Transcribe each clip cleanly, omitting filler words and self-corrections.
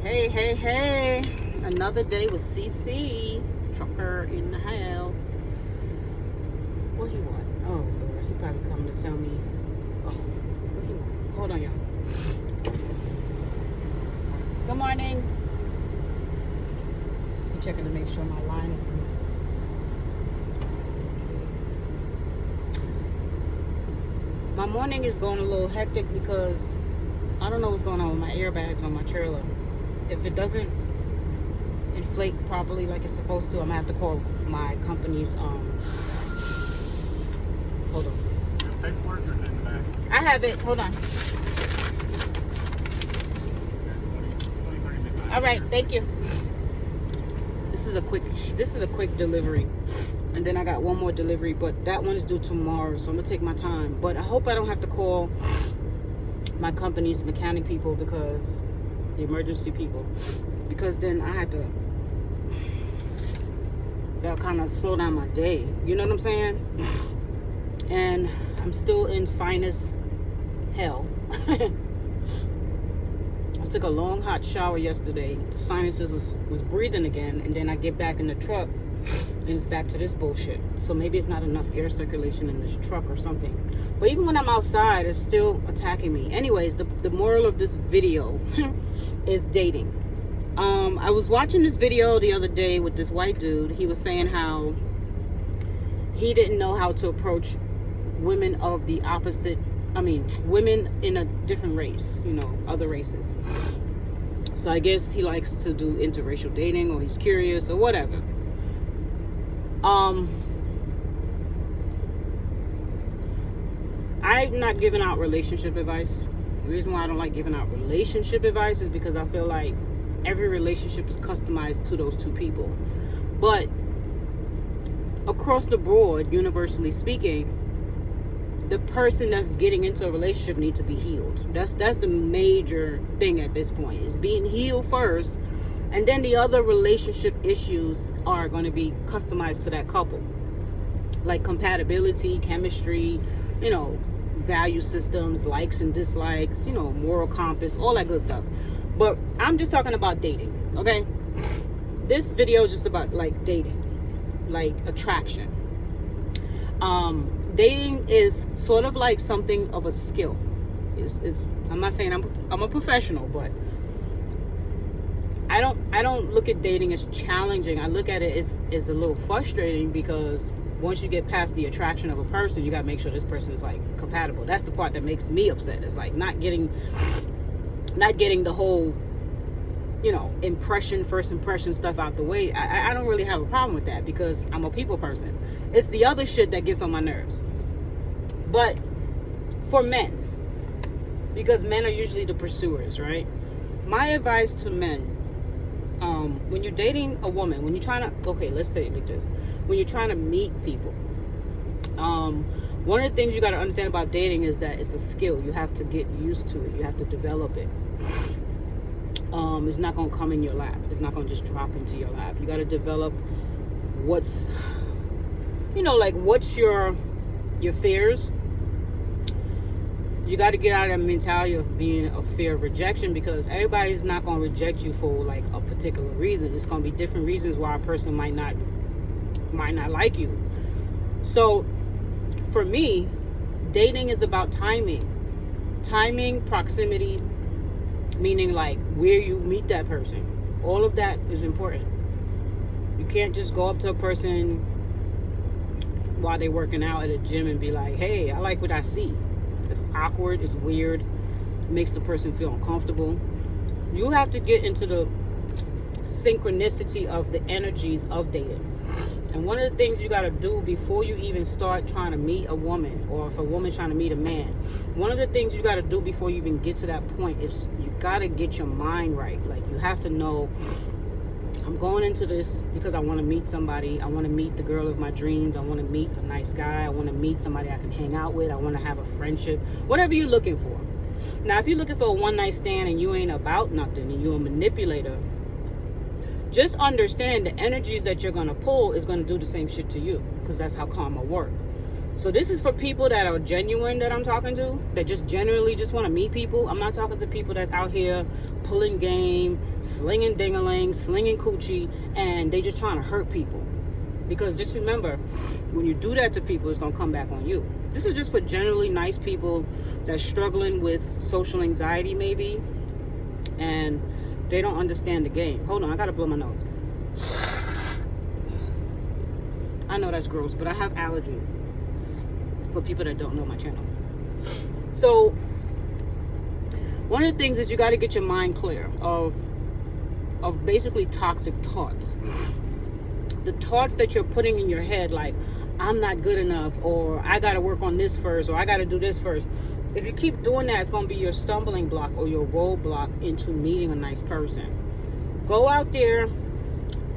Hey, hey, hey. Another day with CC. Trucker in the house. What he want? Oh, Lord. He probably coming to tell me. Oh, what he want? Hold on, y'all. Good morning. I'm checking to make sure my line is loose. My morning is going a little hectic because I don't know what's going on with my airbags on my trailer. If it doesn't inflate properly like it's supposed to, I'm gonna have to call my company's hold on. Paperwork or is it in the back? I have it. Hold on. All right, thank you. This is a quick delivery. And then I got one more delivery, but that one is due tomorrow, so I'm gonna take my time. But I hope I don't have to call my company's mechanic people, because the emergency people, because then I had to, that'll kind of slow down my day, you know what I'm saying? And I'm still in sinus hell. I took a long hot shower yesterday. The sinuses was breathing again, and then I get back in the truck and it's back to this bullshit. So maybe it's not enough air circulation in this truck or something. But even when I'm outside, it's still attacking me. Anyways, the moral of this video is dating. I was watching this video the other day with this white dude. He was saying how he didn't know how to approach women of the opposite, women in a different race, other races. So I guess he likes to do interracial dating, or he's curious or whatever. I'm not giving out relationship advice. The reason why I don't like giving out relationship advice is because I feel like every relationship is customized to those two people. But across the board, universally speaking, the person that's getting into a relationship needs to be healed. That's the major thing at this point, is being healed first, and then the other relationship issues are going to be customized to that couple, like compatibility, chemistry, value systems, likes and dislikes, moral compass, all that good stuff. But I'm just talking about dating, okay? This video is just about like dating, like attraction. Dating is sort of like something of a skill. I'm not saying I'm a professional, but I don't look at dating as challenging. I look at it as a little frustrating, because once you get past the attraction of a person, you got to make sure this person is like compatible. That's the part that makes me upset. It's like not getting the whole first impression stuff out the way. I don't really have a problem with that, because I'm a people person. It's the other shit that gets on my nerves. But for men, because men are usually the pursuers, right? My advice to men, when you're dating a woman, when you're trying to, let's say it like this, when you're trying to meet people, one of the things you got to understand about dating is that it's a skill. You have to get used to it. You have to develop it. It's not going to come in your lap. It's not going to just drop into your lap. You got to develop what's your fears. You got to get out of that mentality of being a fear of rejection, because everybody's not going to reject you for like a particular reason. It's going to be different reasons why a person might not like you. So for me, dating is about timing, proximity, meaning like where you meet that person. All of that is important. You can't just go up to a person while they're working out at a gym and be like, hey, I like what I see. It's awkward, it's weird, it makes the person feel uncomfortable. You have to get into the synchronicity of the energies of dating. And one of the things you got to do before you even start trying to meet a woman, or if a woman's trying to meet a man, one of the things you got to do before you even get to that point is you got to get your mind right. Like, you have to know, I'm going into this because I want to meet somebody. I want to meet the girl of my dreams. I want to meet a nice guy. I want to meet somebody I can hang out with. I want to have a friendship. Whatever you're looking for. Now, if you're looking for a one-night stand and you ain't about nothing and you're a manipulator, just understand the energies that you're going to pull is going to do the same shit to you, because that's how karma works. So this is for people that are genuine that I'm talking to, that just generally just want to meet people. I'm not talking to people that's out here pulling game, slinging ding-a-ling, slinging coochie, and they just trying to hurt people. Because just remember, when you do that to people, it's going to come back on you. This is just for generally nice people that's struggling with social anxiety maybe, and they don't understand the game. Hold on, I got to blow my nose. I know that's gross, but I have allergies. For people that don't know my channel. So one of the things is you got to get your mind clear of basically toxic thoughts. The thoughts that you're putting in your head, like I'm not good enough, or I got to work on this first, or I got to do this first. If you keep doing that, it's going to be your stumbling block or your roadblock into meeting a nice person. Go out there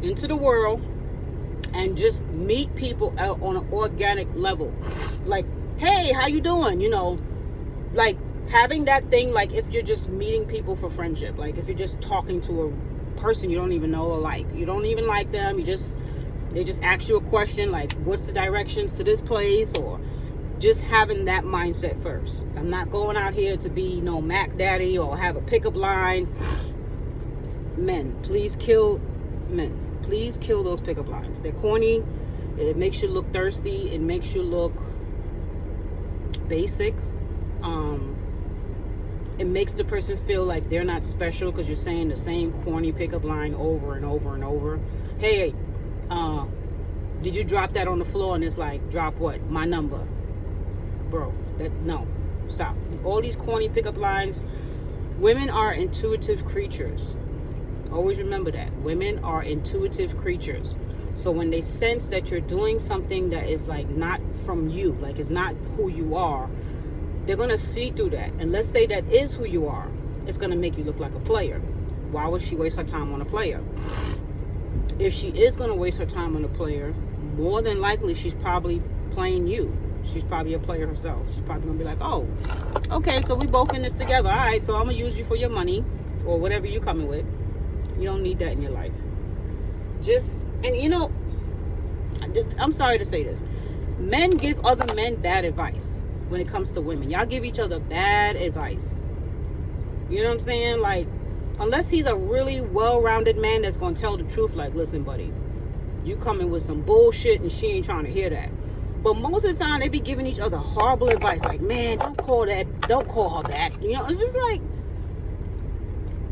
into the world and just meet people out on an organic level. Like, hey, how you doing? You know, like having that thing, like if you're just meeting people for friendship, like if you're just talking to a person you don't even know or like, you don't even like them, they just ask you a question like, what's the directions to this place? Or just having that mindset first. I'm not going out here to be no Mac Daddy or have a pickup line. Please kill those pickup lines. They're corny. It makes you look thirsty. It makes you look basic. It makes the person feel like they're not special because you're saying the same corny pickup line over and over and over. Hey, did you drop that on the floor? And it's like, drop what? My number. Bro, no. Stop. All these corny pickup lines. Women are intuitive creatures. Always remember that. Women are intuitive creatures. So when they sense that you're doing something that is like not from you, like it's not who you are, they're going to see through that. And let's say that is who you are. It's going to make you look like a player. Why would she waste her time on a player? If she is going to waste her time on a player, more than likely she's probably playing you. She's probably a player herself. She's probably going to be like, oh, okay, so we both in this together. All right, so I'm going to use you for your money or whatever you're coming with. You don't need that in your life. And you know, I'm sorry to say this. Men give other men bad advice when it comes to women. Y'all give each other bad advice. You know what I'm saying? Like, unless he's a really well-rounded man that's going to tell the truth, like, listen, buddy, you coming with some bullshit and she ain't trying to hear that. But most of the time, they be giving each other horrible advice. Like, man, don't call her that. You know, it's just like,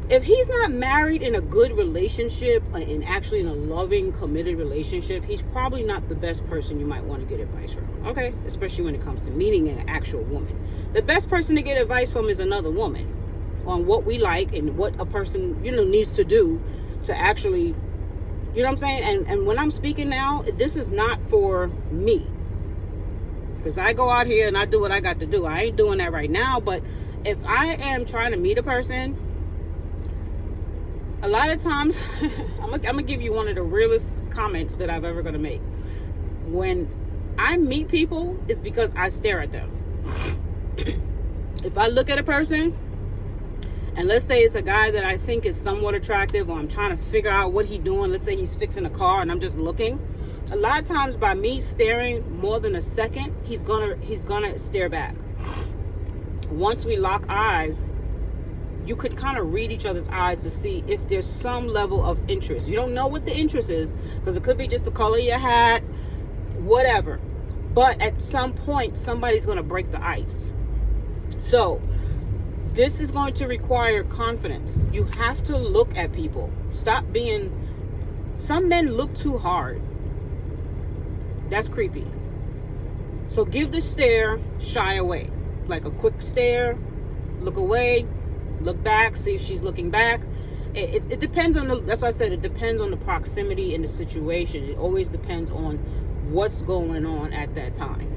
if he's not married in a good relationship and actually in a loving, committed relationship, he's probably not the best person you might want to get advice from. Okay? Especially when it comes to meeting an actual woman. The best person to get advice from is another woman on what we like and what a person, needs to do to actually, you know what I'm saying? And when I'm speaking now, this is not for me. Because I go out here and I do what I got to do. I ain't doing that right now. But if I am trying to meet a person, a lot of times, I'm gonna give you one of the realest comments that I've ever gonna make. When I meet people, it's because I stare at them. If I look at a person, and let's say it's a guy that I think is somewhat attractive, or I'm trying to figure out what he's doing. Let's say he's fixing a car, and I'm just looking. A lot of times, by me staring more than a second, he's gonna stare back. Once we lock eyes, you could kind of read each other's eyes to see if there's some level of interest. You don't know what the interest is, because it could be just the color of your hat, whatever. But at some point, somebody's going to break the ice. So this is going to require confidence. You have to look at people. Some men look too hard. That's creepy. So give the stare, shy away. Like a quick stare, look away, look back, see if she's looking back. It depends on that's why I said it depends on the proximity and the situation. It always depends on what's going on at that time.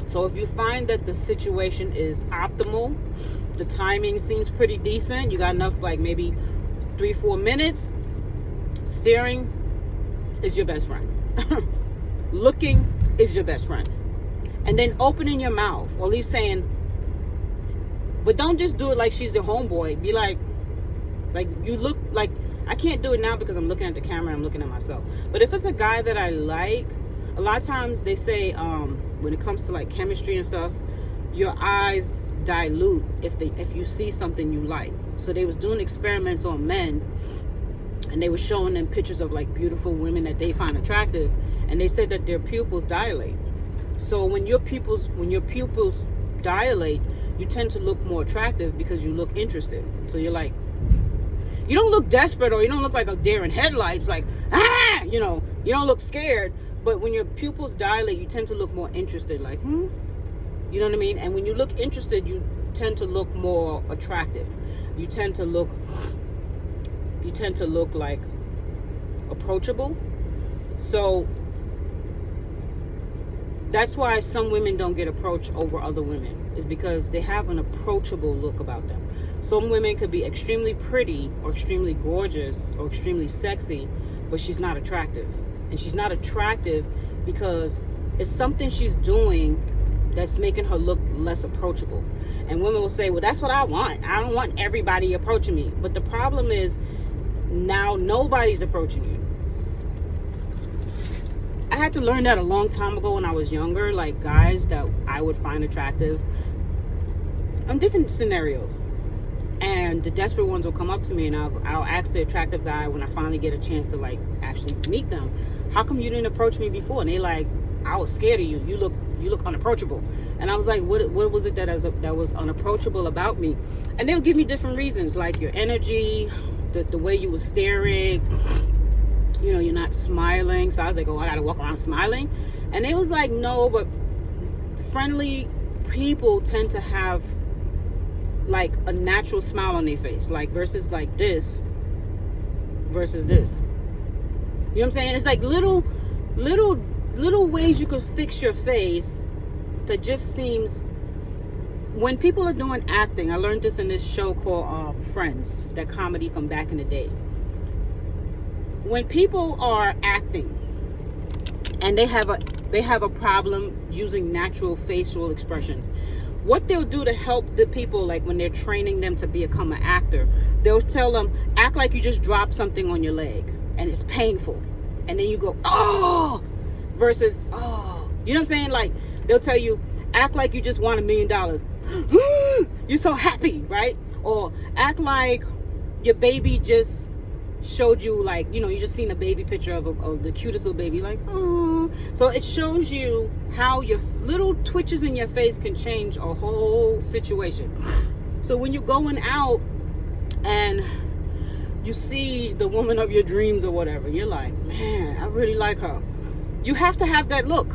So if you find that the situation is optimal, the timing seems pretty decent, you got enough, like maybe 3-4 minutes, staring is your best friend. Looking is your best friend. And then opening your mouth, or at least saying, but don't just do it like she's your homeboy. Be like you look like, I can't do it now because I'm looking at the camera and I'm looking at myself. But if it's a guy that I like, A lot of times they say when it comes to like chemistry and stuff, your eyes dilute if you see something you like. So they was doing experiments on men, and they were showing them pictures of like beautiful women that they find attractive, and they said that their pupils dilate. So when your pupils dilate, you tend to look more attractive because you look interested. So you're like, you don't look desperate, or you don't look like a deer in headlights, like, you don't look scared. But when your pupils dilate, you tend to look more interested, like, you know what I mean? And when you look interested, you tend to look more attractive. You tend to look like approachable. So that's why some women don't get approached over other women, is because they have an approachable look about them. Some women could be extremely pretty or extremely gorgeous or extremely sexy, but she's not attractive. And she's not attractive because it's something she's doing that's making her look less approachable. And women will say, well, that's what I want. I don't want everybody approaching me. But the problem is now nobody's approaching you. I had to learn that a long time ago when I was younger, like guys that I would find attractive on different scenarios. And the desperate ones will come up to me, and I'll ask the attractive guy when I finally get a chance to like actually meet them, how come you didn't approach me before? And they like, I was scared of you. You look unapproachable. And I was like, what was it that was unapproachable about me? And they'll give me different reasons, like your energy, the way you were staring, you're not smiling. So I was like, oh, I gotta walk around smiling. And they was like, no, but friendly people tend to have like a natural smile on their face, like versus like this versus this. You know what I'm saying? It's like little ways you could fix your face that just seems, when people are doing acting, I learned this in this show called Friends, that comedy from back in the day. When people are acting and they have a problem using natural facial expressions, what they'll do to help the people, like when they're training them to become an actor, they'll tell them, act like you just dropped something on your leg and it's painful. And then you go, oh, versus, oh. You know what I'm saying? Like, they'll tell you, act like you just won $1 million. You're so happy, right? Or act like your baby just showed you, like, you just seen a baby picture of the cutest little baby, like, oh. So it shows you how your little twitches in your face can change a whole situation. So when you're going out and you see the woman of your dreams or whatever, you're like, man, I really like her. You have to have that look.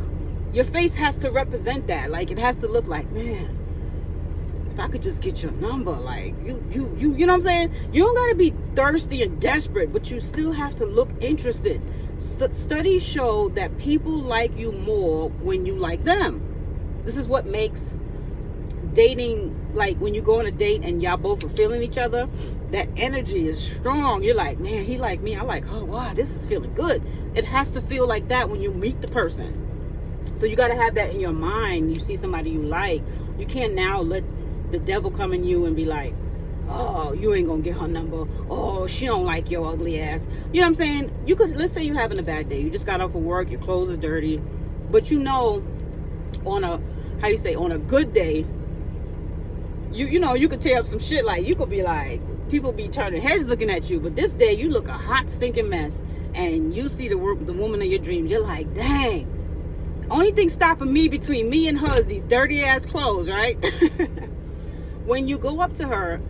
Your face has to represent that. Like, it has to look like, man, if I could just get your number, like, you know what I'm saying? You don't got to be thirsty and desperate, but you still have to look interested. Studies show that people like you more when you like them. This is what makes dating, like when you go on a date and y'all both are feeling each other, that energy is strong. You're like, man, he like me, I like her. Wow, this is feeling good. It has to feel like that when you meet the person. So you got to have that in your mind. You see somebody you like, you can't now let the devil come in you and be like, oh, you ain't gonna get her number. Oh, she don't like your ugly ass. You know what I'm saying? You could, let's say you're having a bad day. You just got off of work, your clothes are dirty, but on a good day, you could tear up some shit. Like, you could be like, people be turning heads looking at you, but this day you look a hot stinking mess, and you see the woman of your dreams. You're like, dang, only thing stopping me between me and her is these dirty ass clothes, right? When you go up to her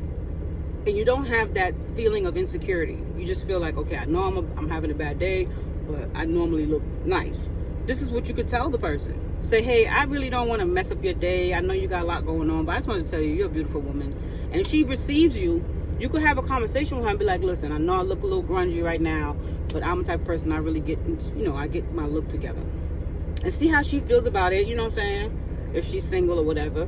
and you don't have that feeling of insecurity, you just feel like, okay, I know I'm having a bad day, but I normally look nice. This is what you could tell the person. Say, hey, I really don't want to mess up your day. I know you got a lot going on, but I just want to tell you, you're a beautiful woman. And if she receives you, you could have a conversation with her and be like, listen, I know I look a little grungy right now, but I'm the type of person I really get, I get my look together. And see how she feels about it, you know what I'm saying? If she's single or whatever.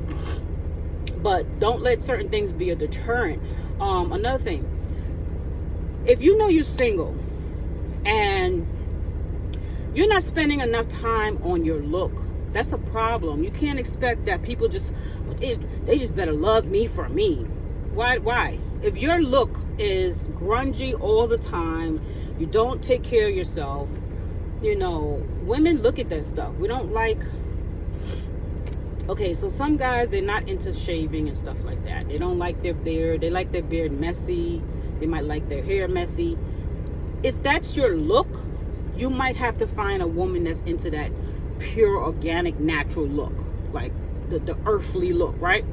But don't let certain things be a deterrent. Another thing, if you know you're single and you're not spending enough time on your look, that's a problem. You can't expect that people they just better love me for me. Why? If your look is grungy all the time, you don't take care of yourself, You know, women look at that stuff. We don't like, okay, so some guys, they're not into shaving and stuff like that. They don't like their beard. They like their beard messy. They might like their hair messy. If that's your look, you might have to find a woman that's into that pure, organic, natural look. Like the earthly look, right?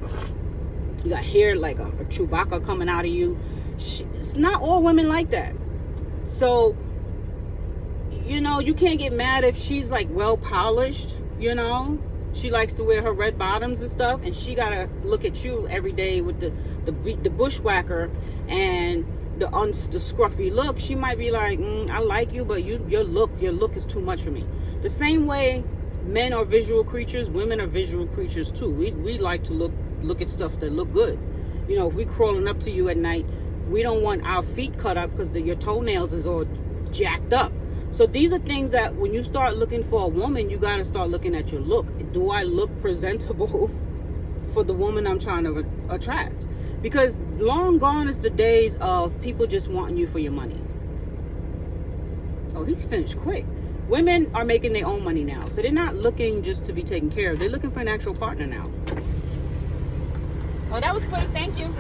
You got hair like a Chewbacca coming out of you. It's not all women like that. So, you know, you can't get mad if she's like well polished, you know. She likes to wear her red bottoms and stuff, and she gotta look at you every day with the bushwhacker and the scruffy look. She might be like, I like you, but your look is too much for me. The same way men are visual creatures, women are visual creatures too. We like to look at stuff that look good. You know, if we crawling up to you at night, we don't want our feet cut up because your toenails is all jacked up. So these are things that when you start looking for a woman, you got to start looking at your look. Do I look presentable for the woman I'm trying to attract? Because long gone is the days of people just wanting you for your money. Oh, he finished quick. Women are making their own money now. So they're not looking just to be taken care of. They're looking for an actual partner now. Oh, that was quick. Thank you.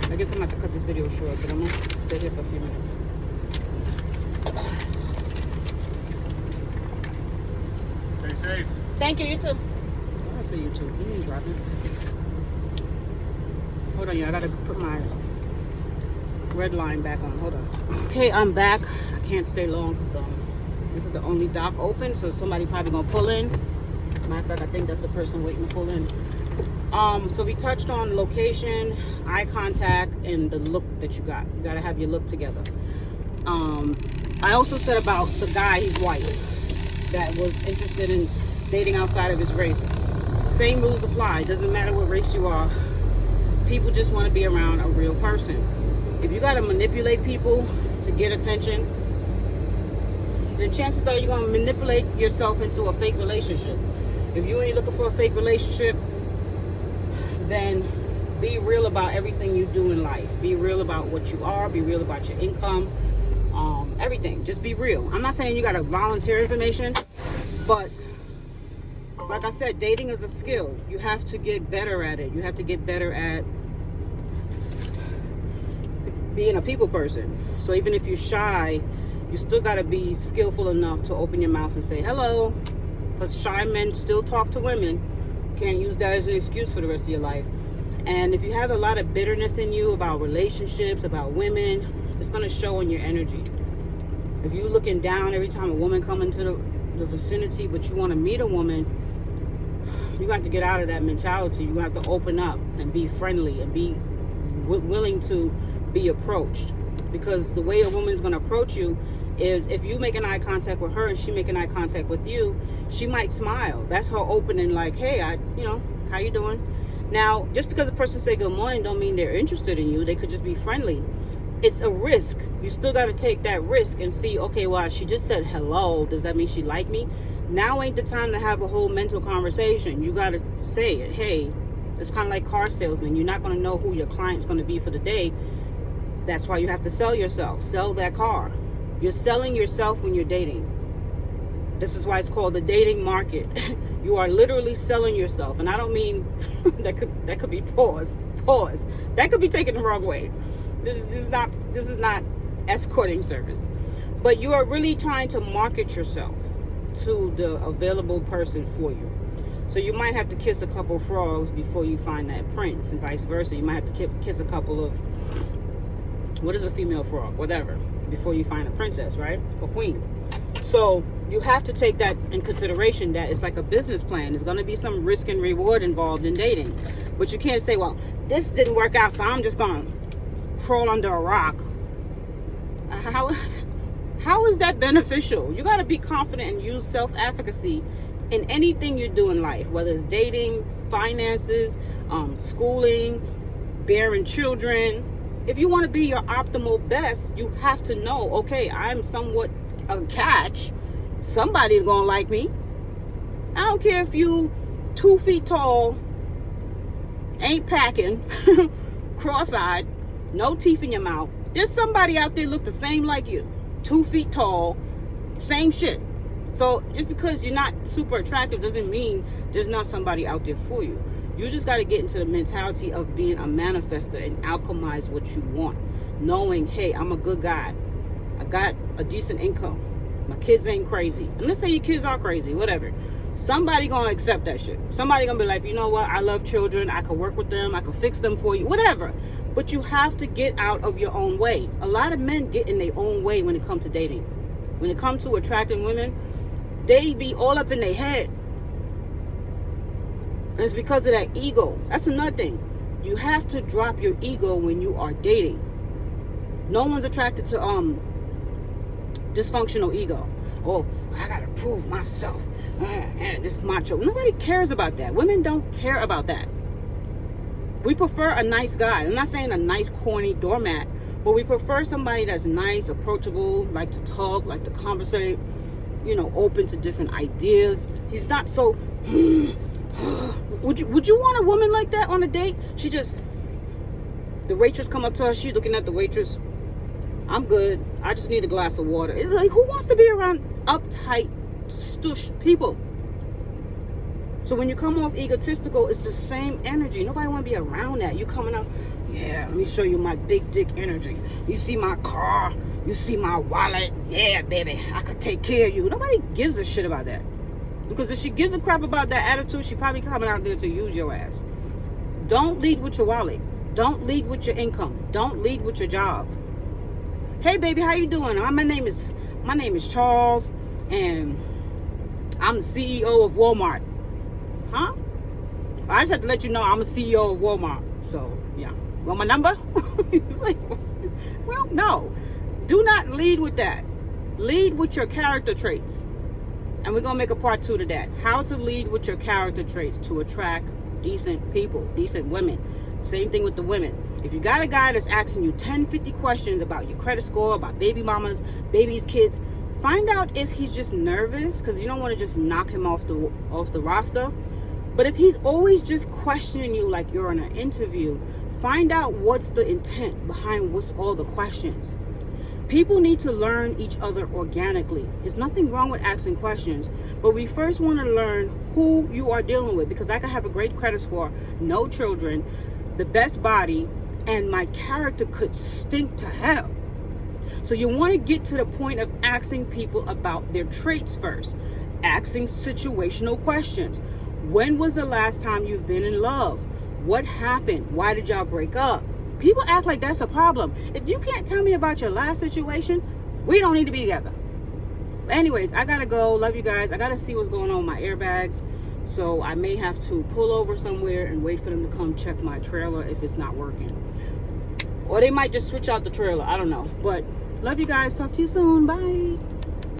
I guess I'm going to have to cut this video short, but I'm going to stay here for a few minutes. Stay safe. Thank you. You too. I say you too. You ain't driving. Hold on, y'all. I got to put my red line back on. Hold on. Okay, I'm back. I can't stay long because this is the only dock open, so somebody probably going to pull in. Matter of fact, I think that's the person waiting to pull in. So we touched on location, eye contact, and the look that you got. You got to have your look together. I also said about the guy, he's white, that was interested in dating outside of his race. Same rules apply. It doesn't matter what race you are. People just want to be around a real person. If you got to manipulate people to get attention, then chances are you're going to manipulate yourself into a fake relationship. If you ain't looking for a fake relationship, then be real about everything you do in life. Be real about what you are. Be real about your income. Everything. Just be real. I'm not saying you got to volunteer information, but like I said, dating is a skill. You have to get better at it. You have to get better at being a people person. So even if you're shy, you still got to be skillful enough to open your mouth and say hello, because shy men still talk to women. Can't use that as an excuse for the rest of your life. And if you have a lot of bitterness in you about relationships, about women, it's going to show in your energy. If you're looking down every time a woman comes into the vicinity, but you want to meet a woman, you got to get out of that mentality. You have to open up and be friendly and be willing to be approached. Because the way a woman's going to approach you is if you make an eye contact with her and she make an eye contact with you, she might smile. That's her opening, like, hey, how you doing? Now, just because a person say good morning don't mean they're interested in you. They could just be friendly. It's a risk. You still got to take that risk and see, okay, well, she just said hello. Does that mean she like me? Now ain't the time to have a whole mental conversation. You got to say it. Hey, it's kind of like car salesman. You're not going to know who your client's going to be for the day. That's why you have to sell yourself. Sell that car. You're selling yourself when you're dating. This is why it's called the dating market. You are literally selling yourself. And I don't mean that could be pause. That could be taken the wrong way. This is not escorting service. But you are really trying to market yourself to the available person for you. So you might have to kiss a couple of frogs before you find that prince, and vice versa. You might have to kiss a couple of, what is a female frog? Whatever, before you find a princess, right? Or queen. So you have to take that in consideration, that it's like a business plan. There's going to be some risk and reward involved in dating. But you can't say, well, this didn't work out, so I'm just going to crawl under a rock. How is that beneficial? You got to be confident and use self-efficacy in anything you do in life, whether it's dating, finances, schooling, bearing children. If you want to be your optimal best, you have to know, okay, I'm somewhat a catch. Somebody's gonna like me. I don't care if you 2 feet tall, ain't packing, cross-eyed, no teeth in your mouth. There's somebody out there look the same like you, 2 feet tall, Same shit. So just because you're not super attractive doesn't mean there's not somebody out there for you. You just got to get into the mentality of being a manifester and alchemize what you want. Knowing, hey, I'm a good guy. I got a decent income. My kids ain't crazy. And let's say your kids are crazy, whatever. Somebody gonna accept that shit. Somebody gonna be like, you know what? I love children. I can work with them. I can fix them for you. Whatever. But you have to get out of your own way. A lot of men get in their own way when it comes to dating. When it comes to attracting women, they be all up in their head. And it's because of that ego. That's another thing. You have to drop your ego when you are dating. No one's attracted to dysfunctional ego. Oh, I gotta prove myself. And this macho. Nobody cares about that. Women don't care about that. We prefer a nice guy. I'm not saying a nice, corny doormat, but we prefer somebody that's nice, approachable, like to talk, like to conversate, you know, open to different ideas. He's not so. Would you want a woman like that on a date? She just, the waitress come up to her, she's looking at the waitress. I'm good. I just need a glass of water. It's like, who wants to be around uptight, stush people? So when you come off egotistical, it's the same energy. Nobody want to be around that. You coming up, yeah, let me show you my big dick energy. You see my car, you see my wallet. Yeah, baby, I could take care of you. Nobody gives a shit about that. Because if she gives a crap about that attitude, she probably coming out there to use your ass. Don't lead with your wallet. Don't lead with your income. Don't lead with your job. Hey baby, how you doing? My name is Charles, and I'm the CEO of Walmart. Huh? I just have to let you know I'm a CEO of Walmart. So yeah, want my number? It's like, well, no. Do not lead with that. Lead with your character traits, and we're gonna make a part 2 to that. How to lead with your character traits to attract decent people, decent women. Same thing with the women. If you got a guy that's asking you 10, 50 questions about your credit score, about baby mamas, babies, kids, find out if he's just nervous, because you don't want to just knock him off the roster. But if he's always just questioning you like you're in an interview, find out what's the intent behind what's all the questions. People need to learn each other organically. There's nothing wrong with asking questions, but we first want to learn who you are dealing with, because I can have a great credit score, no children, the best body, and my character could stink to hell. So you want to get to the point of asking people about their traits first. Asking situational questions. When was the last time you've been in love? What happened? Why did y'all break up? People act like that's a problem. If you can't tell me about your last situation, we don't need to be together. But anyways, I gotta go. Love you guys. I gotta see what's going on with my airbags. So I may have to pull over somewhere and wait for them to come check my trailer if it's not working. Or they might just switch out the trailer. I don't know. But love you guys. Talk to you soon. Bye.